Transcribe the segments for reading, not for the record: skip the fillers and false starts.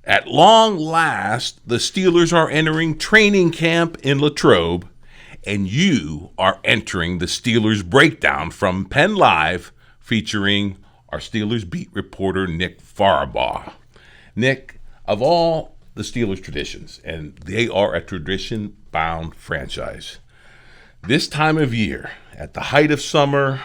At long last, the Steelers are entering training camp in Latrobe, and you are entering the Steelers Breakdown from Penn Live, featuring our Steelers beat reporter Nick Farabaugh. Nick, of all the Steelers traditions, and they are a tradition-bound franchise, this time of year, at the height of summer,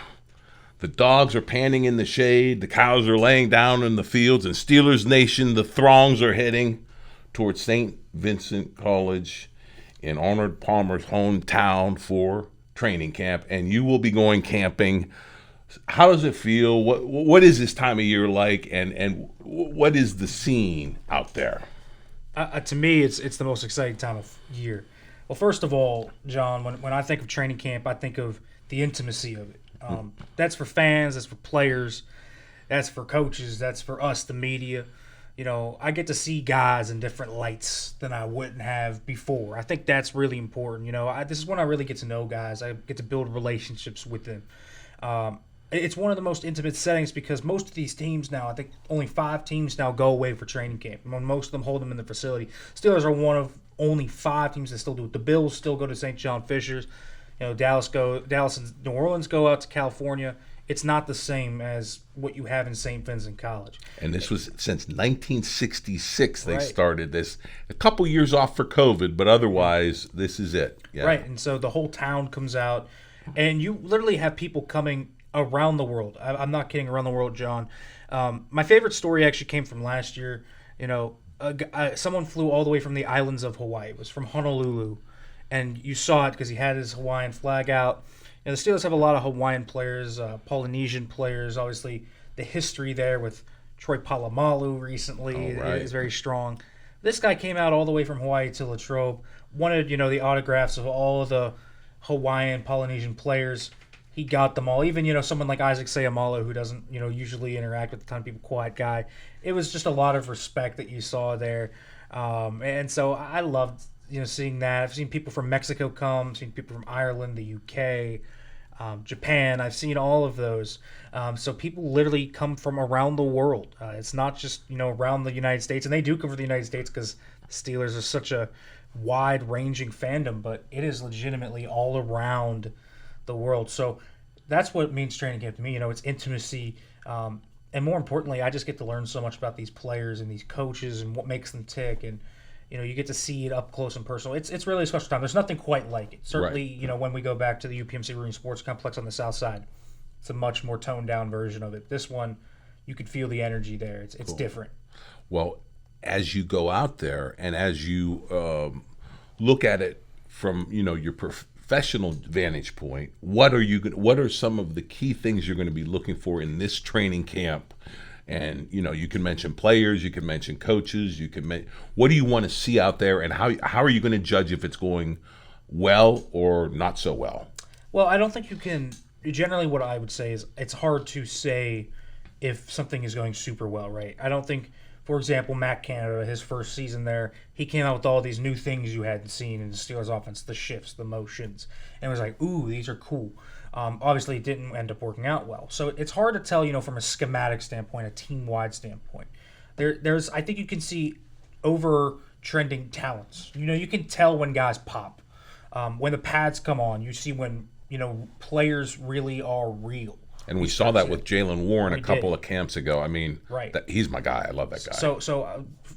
the dogs are panting in the shade, the cows are laying down in the fields, and Steelers Nation, the throngs are heading towards St. Vincent College in Arnold Palmer's hometown for training camp, and you will be going camping. How does it feel? What is this time of year like, and what is the scene out there? To me, it's the most exciting time of year. Well, first of all, John, when I think of training camp, I think of the intimacy of it. That's for fans, that's for players, that's for coaches, that's for us, the media. You know, I get to see guys in different lights than I wouldn't have before. I think that's really important. You know, this is when I really get to know guys. I get to build relationships with them. It's one of the most intimate settings because most of these teams now, I think only 5 teams now go away for training camp. When most of them hold them in the facility. Steelers are one of only 5 teams that still do it. The Bills still go to St. John Fisher's. You know, Dallas and New Orleans go out to California. It's not the same as what you have in St. Vincent College. And this was since 1966 they Right. started this. A couple years off for COVID, but otherwise this is it. Yeah. Right, and so the whole town comes out, and you literally have people coming around the world. I'm not kidding, around the world, John. My favorite story actually came from last year. You know, someone flew all the way from the islands of Hawaii. It was from Honolulu, and you saw it because he had his Hawaiian flag out. You know, the Steelers have a lot of Hawaiian players, Polynesian players. Obviously, the history there with Troy Polamalu recently is very strong. This guy came out all the way from Hawaii to Latrobe, wanted, you know, the autographs of all of the Hawaiian, Polynesian players. He got them all. Even, you know, someone like Isaac Seumalo, who doesn't, you know, usually interact with a ton of people, quiet guy. It was just a lot of respect that you saw there. And so I loved, you know, seeing that. I've seen people from Mexico come, seen people from Ireland, the UK, Japan. I've seen all of those. So people literally come from around the world. It's not just, you know, around the United States. And they do come from the United States because the Steelers are such a wide-ranging fandom, but it is legitimately all around the world. So that's what means training camp to me. You know, it's intimacy. And more importantly, I just get to learn so much about these players and these coaches and what makes them tick. And, you know, you get to see it up close and personal. It's really a special time. There's nothing quite like it. Certainly, Right. you know, when we go back to the UPMC Marine Sports Complex on the south side, it's a much more toned down version of it. This one, you could feel the energy there. It's Cool. different. Well, as you go out there and as you look at it from, you know, your professional vantage point, what are some of the key things you're going to be looking for in this training camp? And, you know, you can mention players, you can mention coaches, what do you want to see out there, and how are you going to judge if it's going well or not so well? Well, I don't think you can. Generally, what I would say is it's hard to say if something is going super well, right? I don't think, for example, Matt Canada, his first season there, he came out with all these new things you hadn't seen in the Steelers offense, the shifts, the motions, and it was like, ooh, these are cool. Obviously, it didn't end up working out well. So it's hard to tell, you know, from a schematic standpoint, a team-wide standpoint. There's, I think you can see over-trending talents. You know, you can tell when guys pop. When the pads come on, you see when, you know, players really are real. And we saw that with Jalen Warren a couple did. of camps ago. I mean, Right. He's my guy. I love that guy. So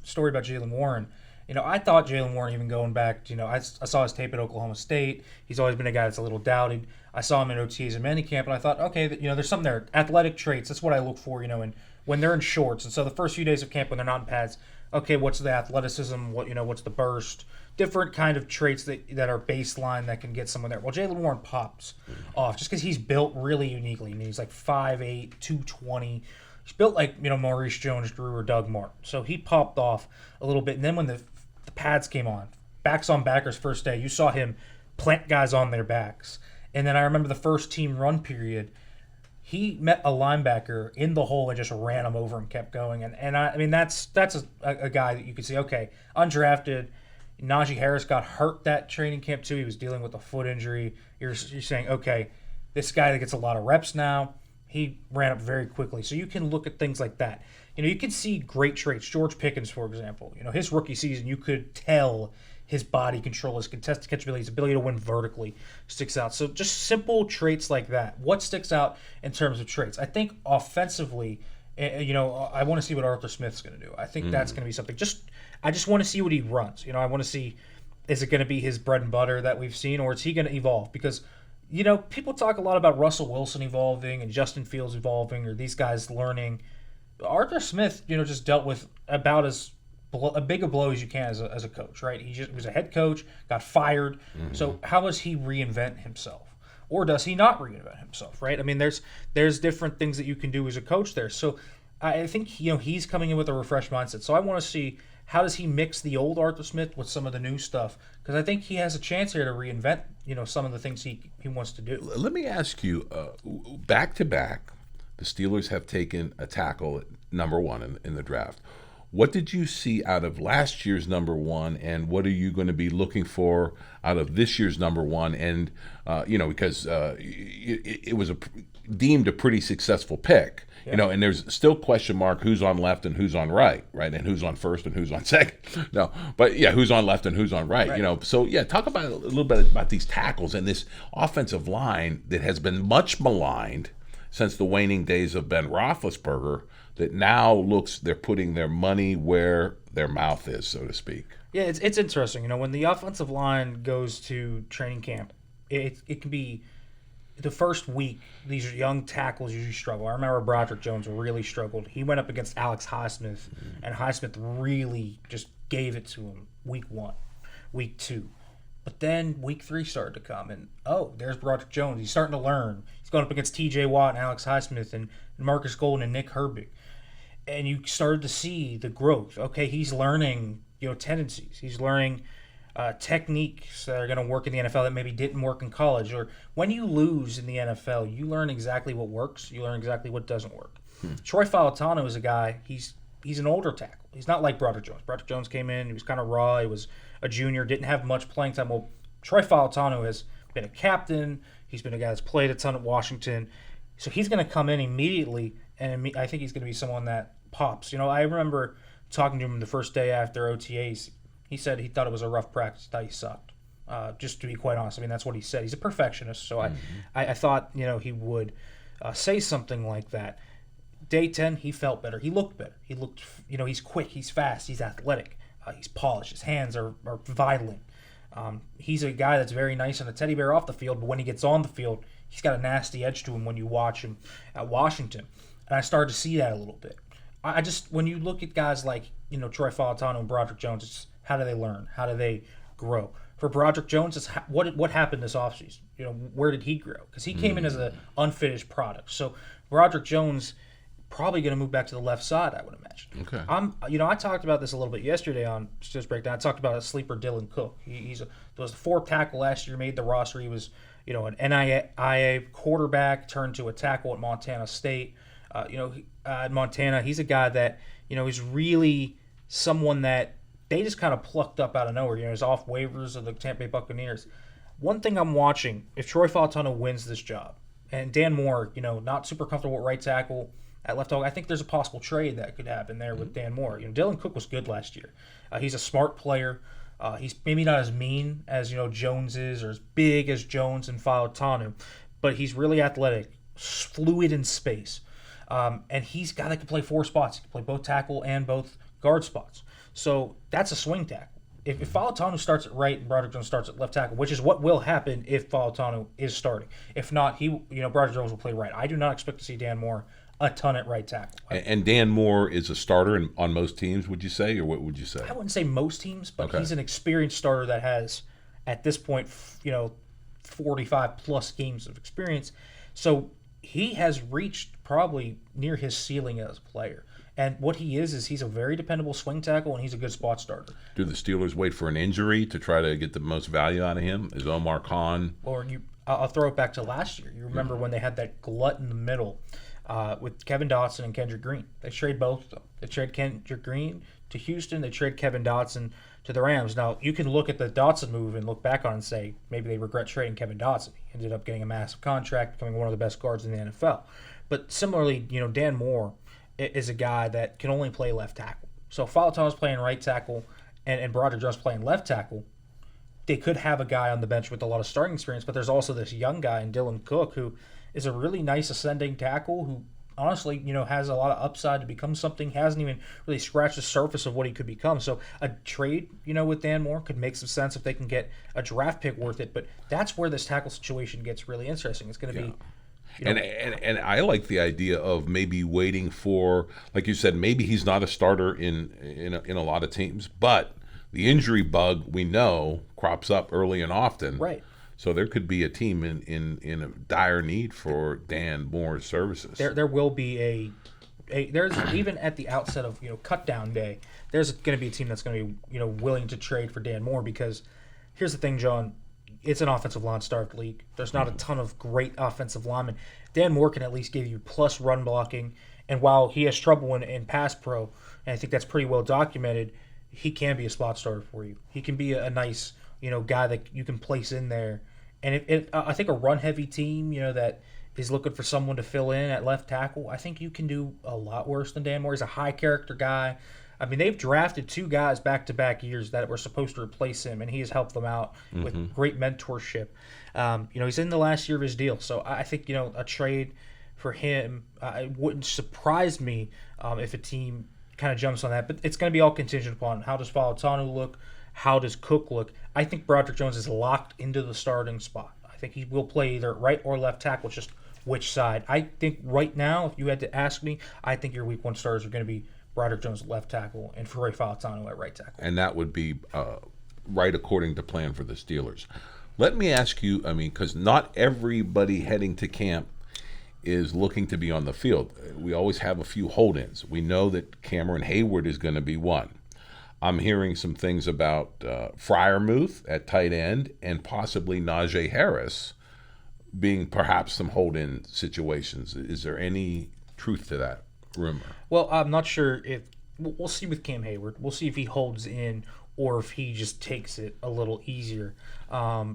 story about Jalen Warren. You know, I thought Jalen Warren, even going back, you know, I saw his tape at Oklahoma State. He's always been a guy that's a little doubted. I saw him in OTAs and minicamp, and I thought, okay, you know, there's something there. Athletic traits, that's what I look for, you know, and when they're in shorts. And so the first few days of camp when they're not in pads, okay, what's the athleticism? What's the burst? Different kind of traits that are baseline that can get someone there. Well, Jalen Warren pops off just because he's built really uniquely. I mean, he's like 5'8", 220. He's built like, you know, Maurice Jones-Drew or Doug Martin. So he popped off a little bit. And then when the pads came on, backs on backers first day, you saw him plant guys on their backs. And then I remember the first team run period, he met a linebacker in the hole and just ran him over and kept going. And I mean, that's a guy that you could see, okay, undrafted. Najee Harris got hurt that training camp too. He was dealing with a foot injury. You're saying, okay, this guy that gets a lot of reps now, he ran up very quickly. So you can look at things like that. You could see great traits. George Pickens, for example, his rookie season, you could tell his body control, his contested catchability, his ability to win vertically sticks out. So just simple traits like that. What sticks out in terms of traits? I think offensively, I want to see what Arthur Smith's going to do. I think that's going to be something. I just want to see what he runs. I want to see, is it going to be his bread and butter that we've seen, or is he going to evolve? Because people talk a lot about Russell Wilson evolving and Justin Fields evolving, or these guys learning. Arthur Smith, just dealt with about as big a blow as you can as a coach, right? He was a head coach, got fired. So how does he reinvent himself? Or does he not reinvent himself, right? I mean, there's different things that you can do as a coach there. So I think, he's coming in with a refreshed mindset. So I want to see, how does he mix the old Arthur Smith with some of the new stuff? Because I think he has a chance here to reinvent, some of the things he wants to do. Let me ask you, back to back, the Steelers have taken a tackle at number one in the draft. What did you see out of last year's number one, and what are you going to be looking for out of this year's number one? And, because it was deemed a pretty successful pick, and there's still question mark who's on left and who's on right, and who's on first and who's on second. No, but yeah, who's on left and who's on right. So yeah, talk about a little bit about these tackles and this offensive line that has been much maligned since the waning days of Ben Roethlisberger, that now they're putting their money where their mouth is, so to speak. Yeah, it's interesting. When the offensive line goes to training camp, it can be the first week. These young tackles usually struggle. I remember Broderick Jones really struggled. He went up against Alex Highsmith, and Highsmith really just gave it to him week 1, week 2. But then week 3 started to come, and there's Broderick Jones. He's starting to learn. He's going up against T.J. Watt and Alex Highsmith and Marcus Golden and Nick Herbig. And you started to see the growth. Okay, he's learning, tendencies. He's learning techniques that are going to work in the NFL that maybe didn't work in college. Or when you lose in the NFL, you learn exactly what works. You learn exactly what doesn't work. Troy Falatano is a guy, he's an older tackle. He's not like Broderick Jones. Broderick Jones came in, he was kind of raw. He was a junior, didn't have much playing time. Well, Troy Falatano has been a captain. He's been a guy that's played a ton at Washington. So he's going to come in immediately, and I think he's going to be someone that pops. I remember talking to him the first day after OTAs. He said he thought it was a rough practice. He thought he sucked. Just to be quite honest, I mean, that's what he said. He's a perfectionist, so I thought he would say something like that. Day 10, he felt better. He looked better. He looked, he's quick, he's fast, he's athletic, he's polished. His hands are violent. He's a guy that's very nice on a teddy bear off the field, but when he gets on the field, he's got a nasty edge to him when you watch him at Washington. And I started to see that a little bit. I just, when you look at guys like, Troy Falatano and Broderick Jones, it's how do they learn? How do they grow? For Broderick Jones, it's what happened this offseason? Where did he grow? Because he came in as an unfinished product. So Broderick Jones probably going to move back to the left side, I would imagine. Okay. I talked about this a little bit yesterday on Steelers Breakdown. I talked about a sleeper, Dylan Cook. He was the fourth tackle last year, made the roster. He was, an NAIA quarterback, turned to a tackle at Montana State. At Montana, he's a guy that, is really someone that they just kind of plucked up out of nowhere. He's off waivers of the Tampa Bay Buccaneers. One thing I'm watching, if Troy Falatano wins this job, and Dan Moore, not super comfortable at right tackle, at left tackle, I think there's a possible trade that could happen there with Dan Moore. Dylan Cook was good last year. He's a smart player. He's maybe not as mean as Jones is, or as big as Jones and Falatano, but he's really athletic, fluid in space. And he's got that can play 4 spots. He can play both tackle and both guard spots. So that's a swing tackle. If Falatano starts at right and Broderick Jones starts at left tackle, which is what will happen if Falatano is starting. If not, Broderick Jones will play right. I do not expect to see Dan Moore a ton at right tackle. And Dan Moore is a starter on most teams, would you say, or what would you say? I wouldn't say most teams, but he's an experienced starter that has, at this point, 45 plus games of experience. So he has reached probably near his ceiling as a player. And what he is he's a very dependable swing tackle, and he's a good spot starter. Do the Steelers wait for an injury to try to get the most value out of him? Is Omar Khan? Or I'll throw it back to last year. You remember when they had that glut in the middle with Kevin Dotson and Kendrick Green. They trade both of them. They trade Kendrick Green to Houston. They trade Kevin Dotson to the Rams. Now, you can look at the Dotson move and look back on it and say maybe they regret trading Kevin Dotson. He ended up getting a massive contract, becoming one of the best guards in the NFL. But similarly, Dan Moore, is a guy that can only play left tackle. So if Falatano's playing right tackle and Broderick Jones playing left tackle, they could have a guy on the bench with a lot of starting experience, but there's also this young guy in Dylan Cook who is a really nice ascending tackle who honestly, has a lot of upside to become something. Hasn't even really scratched the surface of what he could become. So a trade, with Dan Moore could make some sense if they can get a draft pick worth it. But that's where this tackle situation gets really interesting. It's going to be. And I like the idea of maybe waiting for, like you said, maybe he's not a starter in a lot of teams, but the injury bug we know crops up early and often. Right. So there could be a team in a dire need for Dan Moore's services. There will be there's even at the outset of cut down day, there's going to be a team that's going to be willing to trade for Dan Moore, because here's the thing, John, it's an offensive line starved league. There's not a ton of great offensive linemen. Dan Moore can at least give you plus run blocking, and while he has trouble in pass pro, and I think that's pretty well documented, he can be a spot starter for you. He can be a nice guy that you can place in there. And I think a run-heavy team, that is looking for someone to fill in at left tackle, I think you can do a lot worse than Dan Moore. He's a high-character guy. I mean, they've drafted two guys back-to-back years that were supposed to replace him, and he has helped them out with great mentorship. He's in the last year of his deal, so I think, a trade for him, it wouldn't surprise me if a team kind of jumps on that. But it's going to be all contingent upon how does Falatanu look, how does Cook look. I think Broderick Jones is locked into the starting spot. I think he will play either right or left tackle, just which side. I think right now, if you had to ask me, I think your week one starters are going to be Broderick Jones at left tackle and Ferrari Falatanu at right tackle. And that would be right according to plan for the Steelers. Let me ask you, because not everybody heading to camp is looking to be on the field. We always have a few hold-ins. We know that Cameron Hayward is going to be one. I'm hearing some things about Freiermuth at tight end and possibly Najee Harris being perhaps some hold-in situations. Is there any truth to that rumor? Well, I'm not sure if we'll see with Cam Hayward. We'll see if he holds in or if he just takes it a little easier,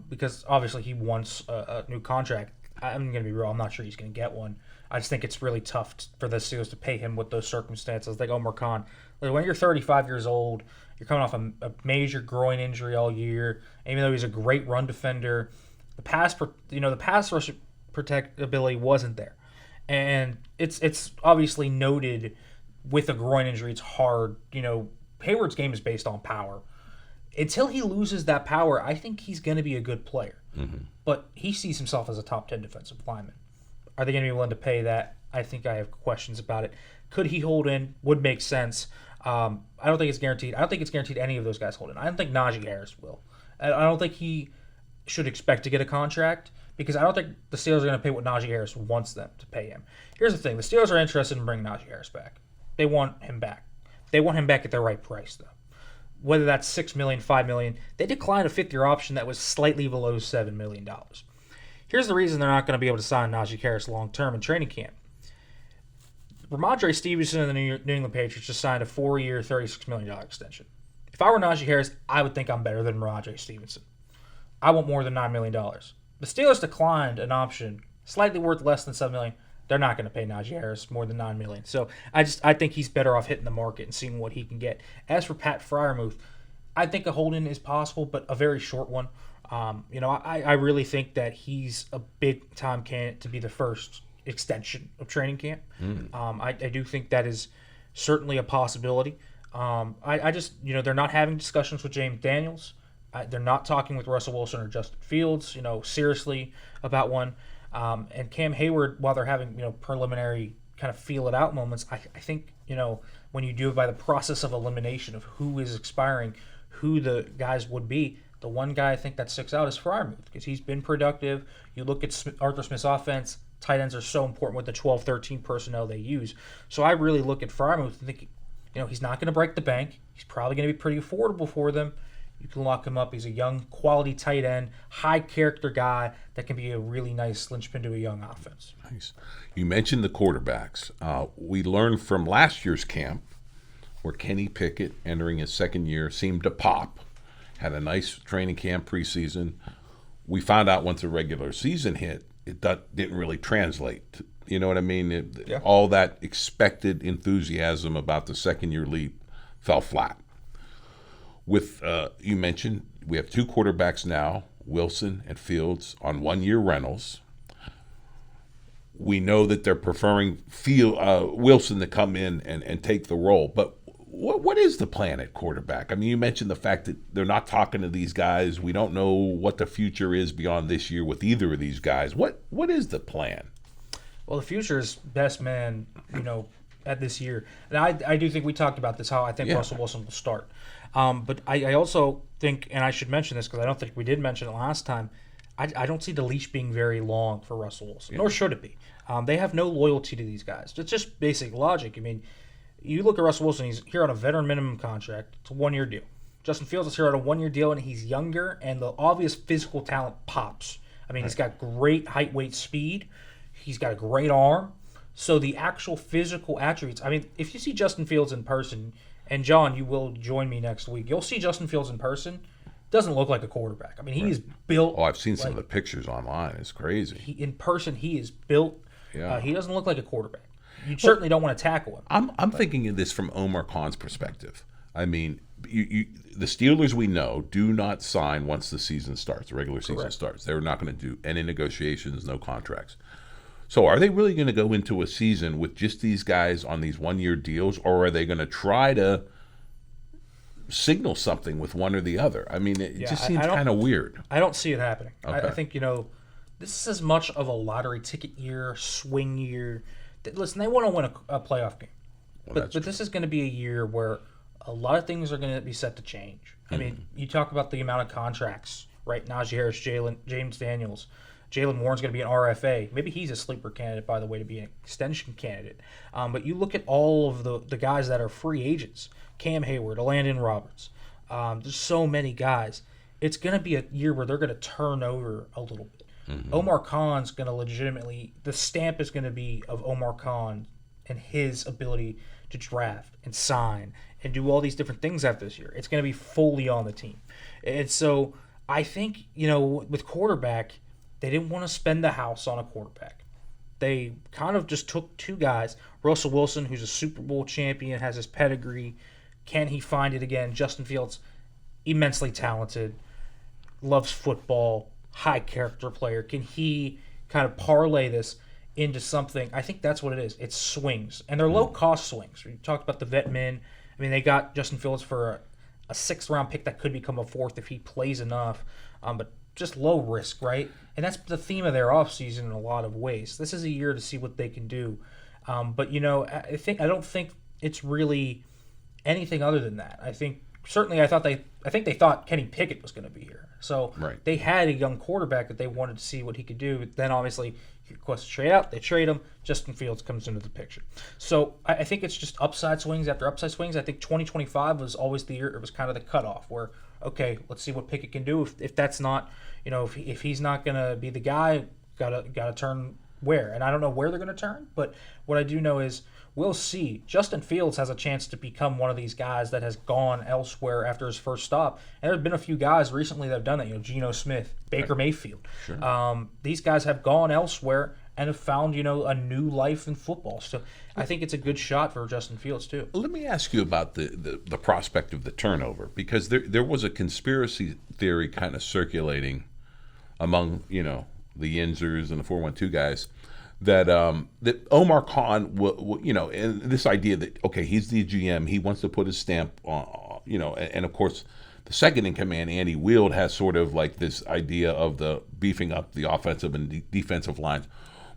because obviously he wants a new contract. I'm going to be real. I'm not sure he's going to get one. I just think it's really tough for the Steelers to pay him with those circumstances. Like Omar Khan, when you're 35 years old, you're coming off a major groin injury all year. Even though he's a great run defender, the pass rush protectability wasn't there, and it's obviously noted with a groin injury. It's hard. Hayward's game is based on power. Until he loses that power, I think he's going to be a good player. Mm-hmm. But he sees himself as a top 10 defensive lineman. Are they going to be willing to pay that? I think I have questions about it. Could he hold in? Would make sense. I don't think it's guaranteed. I don't think it's guaranteed any of those guys hold in. I don't think Najee Harris will. I don't think he should expect to get a contract, because I don't think the Steelers are going to pay what Najee Harris wants them to pay him. Here's the thing. The Steelers are interested in bringing Najee Harris back. They want him back. They want him back at the right price, though. Whether that's $6 million, $5 million, they declined a fifth-year option that was slightly below $7 million. Here's the reason they're not going to be able to sign Najee Harris long-term in training camp. Ramondre Stevenson and the New England Patriots just signed a 4-year, $36 million extension. If I were Najee Harris, I would think I'm better than Ramondre Stevenson. I want more than $9 million. The Steelers declined an option slightly worth less than $7 million. They're not going to pay Najee Harris more than $9 million. So I think he's better off hitting the market and seeing what he can get. As for Pat Freiermuth, I think a hold-in is possible, but a very short one. I really think that he's a big-time candidate to be the first extension of training camp. I do think that is certainly a possibility. I just, they're not having discussions with James Daniels. They're not talking with Russell Wilson or Justin Fields, seriously about one. And Cam Hayward, while they're having, preliminary kind of feel it out moments, I think, when you do it by the process of elimination of who is expiring, who the guys would be, the one guy I think that sticks out is Freiermuth, because he's been productive. You look at Arthur Smith's offense, tight ends are so important with the 12-13 personnel they use. So I really look at Freiermuth and think, he's not going to break the bank. He's probably going to be pretty affordable for them. You can lock him up. He's a young, quality tight end, high-character guy that can be a really nice linchpin to a young offense. Nice. You mentioned the quarterbacks. We learned from last year's camp where Kenny Pickett, entering his second year, seemed to pop. Had a nice training camp preseason. We found out once the regular season hit, it didn't really translate. You know what I mean? Yeah. All that expected enthusiasm about the second-year leap fell flat. With you mentioned, we have two quarterbacks now, Wilson and Fields, on one-year rentals. We know that they're preferring Wilson to come in and take the role. But what is the plan at quarterback? I mean, you mentioned the fact that they're not talking to these guys. We don't know what the future is beyond this year with either of these guys. What is the plan? Well, the future is best man, at this year. And I do think we talked about this, how I think Russell Wilson will start. But I also think, and I should mention this because I don't think we did mention it last time, I don't see the leash being very long for Russell Wilson, nor should it be. They have no loyalty to these guys. It's just basic logic. I mean, you look at Russell Wilson, he's here on a veteran minimum contract. It's a one-year deal. Justin Fields is here on a one-year deal, and he's younger, and the obvious physical talent pops. I mean, He's got great height, weight, speed. He's got a great arm. So the actual physical attributes, I mean, if you see Justin Fields in person, and John, you will join me next week, you'll see Justin Fields in person. Doesn't look like a quarterback. I mean, he is built. Oh, I've seen some of the pictures online. It's crazy. In person, he is built. Yeah. He doesn't look like a quarterback. You certainly don't want to tackle him. I'm thinking of this from Omar Khan's perspective. I mean, the Steelers, we know, do not sign once the season starts, the regular season starts. They're not going to do any negotiations, no contracts. So are they really going to go into a season with just these guys on these one-year deals, or are they going to try to signal something with one or the other? I mean, it just seems kind of weird. I don't see it happening. Okay. I think, this is as much of a lottery ticket year, swing year. Listen, they want to win a playoff game. But this is going to be a year where a lot of things are going to be set to change. I mean, you talk about the amount of contracts, right? Najee Harris, James Daniels. Jalen Warren's going to be an RFA. Maybe he's a sleeper candidate, by the way, to be an extension candidate. But you look at all of the guys that are free agents. Cam Hayward, Landon Roberts. There's so many guys. It's going to be a year where they're going to turn over a little bit. Omar Khan's going to legitimately, the stamp is going to be of Omar Khan and his ability to draft and sign and do all these different things after this year. It's going to be fully on the team. And so I think, with quarterback, they didn't want to spend the house on a quarterback. They kind of just took two guys, Russell Wilson, who's a Super Bowl champion, has his pedigree. Can he find it again? Justin Fields, immensely talented, loves football, high character player. Can he kind of parlay this into something? I think that's what it is. It's swings, and they're low-cost swings. We talked about the vet men. I mean, they got Justin Fields for a sixth-round pick that could become a fourth if he plays enough, but just low risk, right? And that's the theme of their offseason in a lot of ways. This is a year to see what they can do. But, I don't think it's really anything other than that. I think they thought Kenny Pickett was going to be here. So They had a young quarterback that they wanted to see what he could do. Then obviously he requests a trade out. They trade him. Justin Fields comes into the picture. So I think it's just upside swings after upside swings. I think 2025 was always the year. It was kind of the cutoff where, okay, let's see what Pickett can do. If that's not, if he's not going to be the guy, gotta turn where. And I don't know where they're going to turn. But what I do know is we'll see. Justin Fields has a chance to become one of these guys that has gone elsewhere after his first stop. And there have been a few guys recently that have done that. Geno Smith, Baker Mayfield. Sure. These guys have gone elsewhere and have found, a new life in football. So I think it's a good shot for Justin Fields too. Let me ask you about the prospect of the turnover, because there was a conspiracy theory kind of circulating among, the Yinzers and the 412 guys that Omar Khan and this idea that, okay, he's the GM, he wants to put his stamp on, and of course the second in command, Andy Weald, has sort of like this idea of the beefing up the offensive and defensive lines.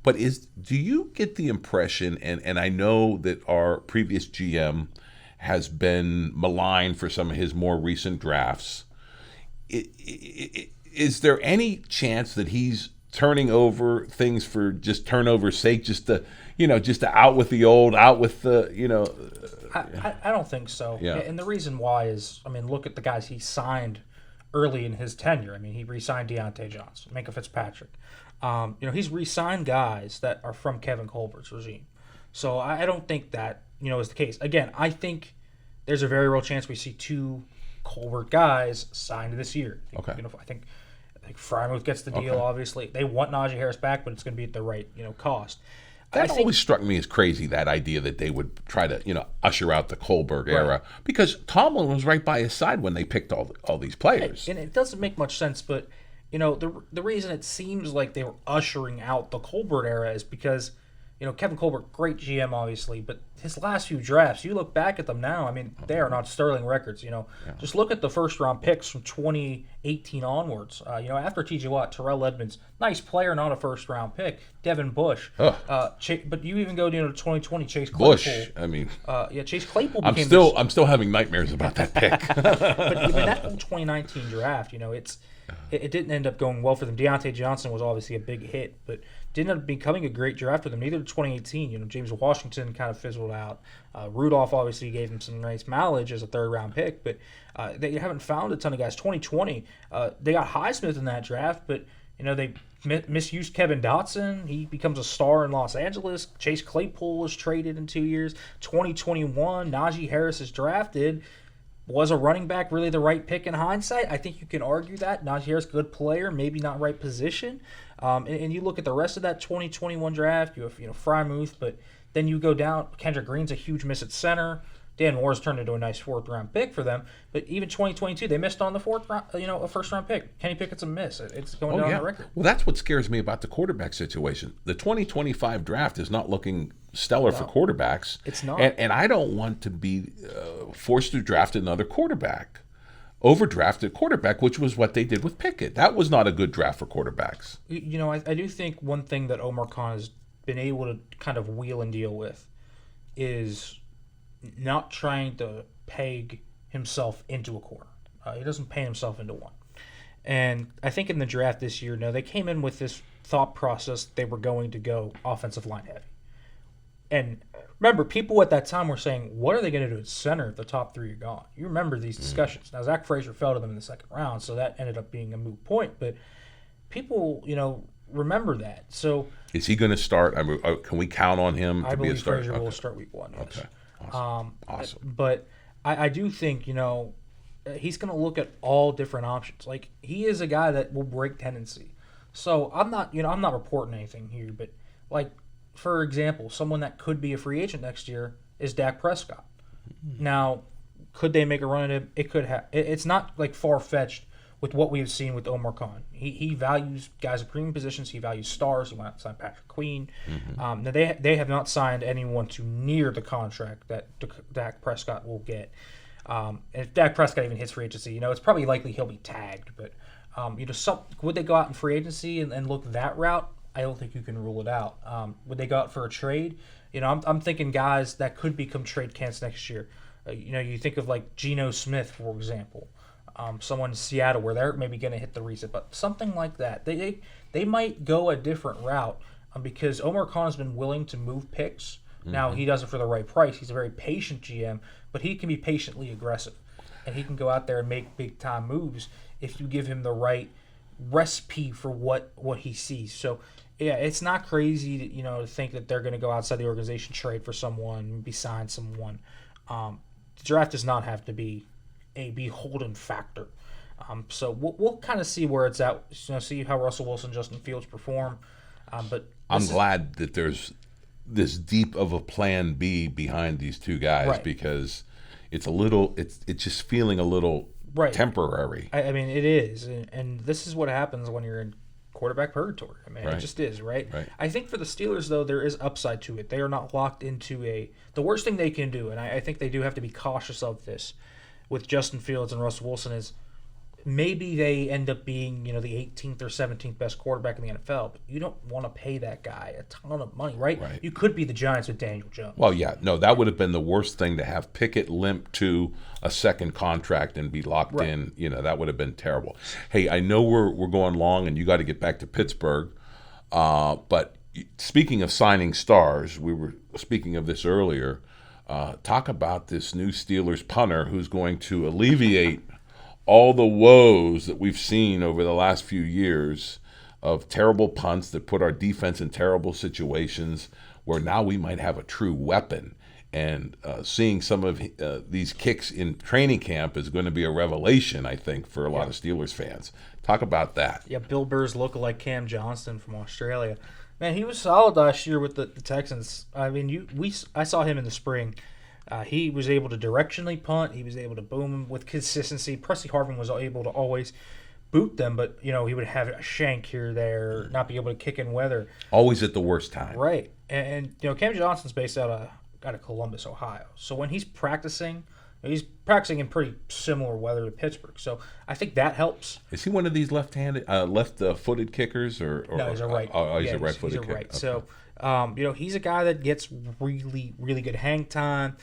But do you get the impression, and I know that our previous GM has been maligned for some of his more recent drafts, is there any chance that he's turning over things for just turnover's sake, just to out with the old, out with the, I don't think so. Yeah. And the reason why is, look at the guys he signed early in his tenure. He re-signed Deontay Johnson, Minka Fitzpatrick. He's re-signed guys that are from Kevin Colbert's regime. So I don't think that, is the case. Again, I think there's a very real chance we see two Colbert guys signed this year. Okay. I think Freiermuth gets the deal, obviously. They want Najee Harris back, but it's going to be at the right, cost. That always struck me as crazy, that idea that they would try to, usher out the Kohlberg era, because Tomlin was right by his side when they picked all these players. And it doesn't make much sense, but, the reason it seems like they were ushering out the Kohlberg era is because, Kevin Kohlberg, great GM, obviously, but his last few drafts, you look back at them now, I mean, they are not sterling records, Just look at the first-round picks from 2018 onwards. After T.J. Watt, Terrell Edmonds, nice player, not a first-round pick. Devin Bush. But you even go to 2020, Chase Claypool. Bush, I mean. Chase Claypool I'm still having nightmares about that pick. but that whole 2019 draft, it didn't end up going well for them. Deontay Johnson was obviously a big hit, but didn't end up becoming a great draft for them. Neither did 2018. James Washington kind of fizzled out. Rudolph obviously gave him some nice mileage as a third-round pick, but they haven't found a ton of guys. 2020, they got Highsmith in that draft, but they misused Kevin Dotson. He becomes a star in Los Angeles. Chase Claypool was traded in 2 years. 2021, Najee Harris is drafted. Was a running back really the right pick in hindsight? I think you can argue that. Najee Harris, good player, maybe not right position. And you look at the rest of that 2021 draft, you have Frymuth, but then you go down. Kendrick Green's a huge miss at center. Dan Moore's turned into a nice fourth-round pick for them. But even 2022, they missed on the fourth round, a first-round pick. Kenny Pickett's a miss. It's going down the record. Well, that's what scares me about the quarterback situation. The 2025 draft is not looking stellar for quarterbacks. It's not. And I don't want to be forced to draft another quarterback. Overdrafted quarterback, which was what they did with Pickett. That was not a good draft for quarterbacks. I do think one thing that Omar Khan has been able to kind of wheel and deal with is not trying to peg himself into a corner. He doesn't pay himself into one. And I think in the draft this year, they came in with this thought process they were going to go offensive line heavy. And remember, people at that time were saying, what are they going to do at center if the top three are gone? You remember these discussions. Now, Zach Frazier fell to them in the second round, so that ended up being a moot point. But people, remember that. So is he going to start? I mean, can we count on him to be a starter? I believe Frazier will start week 1. Yes. Okay. Awesome. But I do think, he's going to look at all different options. Like, he is a guy that will break tendency. So I'm not reporting anything here, but like, for example, someone that could be a free agent next year is Dak Prescott. Now, could they make a run at him? It could have. It's not like far-fetched with what we have seen with Omar Khan. He values guys at premium positions. He values stars. He went out to sign Patrick Queen. Now they have not signed anyone to near the contract that Dak Prescott will get. And if Dak Prescott even hits free agency, it's probably likely he'll be tagged. But would they go out in free agency and look that route? I don't think you can rule it out. Would they go out for a trade? I'm thinking guys that could become trade candidates next year. You think of like Geno Smith, for example. Someone in Seattle where they're maybe going to hit the reset, but something like that. They might go a different route because Omar Khan has been willing to move picks. Now, he does it for the right price. He's a very patient GM, but he can be patiently aggressive. And he can go out there and make big-time moves if you give him the right recipe for what he sees. So, yeah, it's not crazy to think that they're going to go outside the organization, trade for someone, maybe sign someone. The draft does not have to be a beholden factor. So we'll kind of see where it's at. See how Russell Wilson, Justin Fields perform. But I'm glad that there's this deep of a plan B behind these two guys because it's just feeling a little temporary. I mean, it is, and this is what happens when you're in quarterback purgatory. I mean, it just is, right? I think for the Steelers, though, there is upside to it. They are not locked into the worst thing they can do, and I think they do have to be cautious of this with Justin Fields and Russell Wilson is maybe they end up being, the 18th or 17th best quarterback in the NFL, but you don't want to pay that guy a ton of money, right? You could be the Giants with Daniel Jones. Well, yeah. No, that would have been the worst thing to have Pickett limp to a second contract and be locked in. That would have been terrible. Hey, I know we're going long and you got to get back to Pittsburgh, but speaking of signing stars, we were speaking of this earlier. Talk about this new Steelers punter who's going to alleviate all the woes that we've seen over the last few years of terrible punts that put our defense in terrible situations where now we might have a true weapon. And seeing some of these kicks in training camp is going to be a revelation, I think, for a lot of Steelers fans. Talk about that. Yeah, Bill Burr's lookalike Cam Johnston from Australia. Man, he was solid last year with the Texans. I mean, I saw him in the spring. He was able to directionally punt. He was able to boom with consistency. Presley Harvin was able to always boot them, but he would have a shank here or there, not be able to kick in weather. Always at the worst time. Right, and Cam Johnson's based out of Columbus, Ohio. So when he's practicing in pretty similar weather to Pittsburgh. So I think that helps. Is he one of these left-footed kickers, or no? He's a right. Oh, he's a right-footed kicker. Right. Okay. So he's a guy that gets really, really good hang time.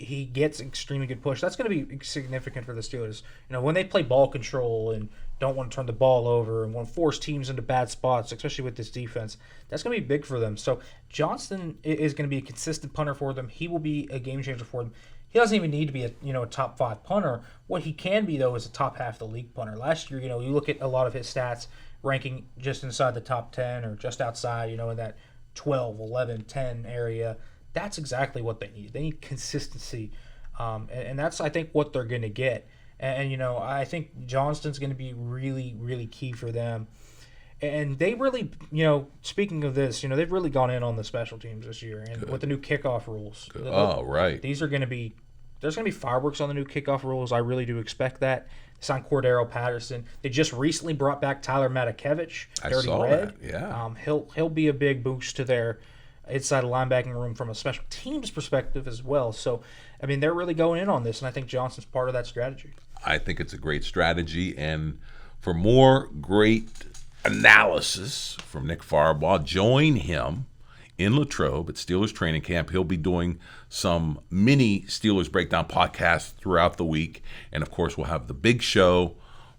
He gets extremely good push. That's going to be significant for the Steelers. When they play ball control and don't want to turn the ball over and want to force teams into bad spots, especially with this defense, that's going to be big for them. So Johnston is going to be a consistent punter for them. He will be a game changer for them. He doesn't even need to be a top 5 punter. What he can be, though, is a top half of the league punter. Last year, you look at a lot of his stats ranking just inside the top 10 or just outside, in that 12, 11, 10 area. That's exactly what they need. They need consistency, and that's, I think, what they're going to get. And I think Johnston's going to be really, really key for them. And they really, speaking of this, they've really gone in on the special teams this year, and with the new kickoff rules. Oh, right. There's going to be fireworks on the new kickoff rules. I really do expect that. They signed Cordero Patterson. They just recently brought back Tyler Matakevich, Dirty Red. That. Yeah. He'll be a big boost to their inside linebacking room from a special teams perspective as well. So, I mean, they're really going in on this, and I think Johnson's part of that strategy. I think it's a great strategy, and for more great analysis from Nick Farbaugh, join him in Latrobe at Steelers training camp. He'll be doing some mini Steelers breakdown podcasts throughout the week, and of course we'll have the big show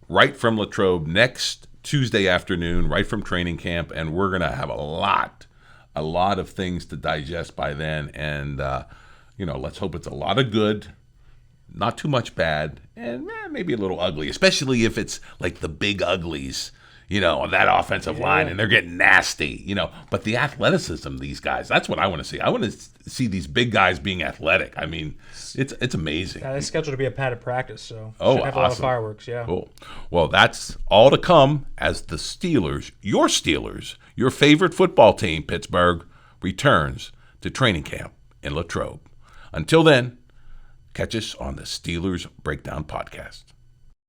right from Latrobe next Tuesday afternoon, right from training camp, and we're going to have a lot of things to digest by then, and let's hope it's a lot of good, not too much bad, and maybe a little ugly, especially if it's like the big uglies, on that offensive line, and they're getting nasty, But the athleticism, these guys, that's what I want to see. I want to see these big guys being athletic. I mean, it's amazing. Yeah, it's scheduled to be a padded practice, so should have a lot of fireworks, yeah. Cool. Well, that's all to come as the Steelers, your favorite football team, Pittsburgh, returns to training camp in Latrobe. Until then, catch us on the Steelers Breakdown Podcast.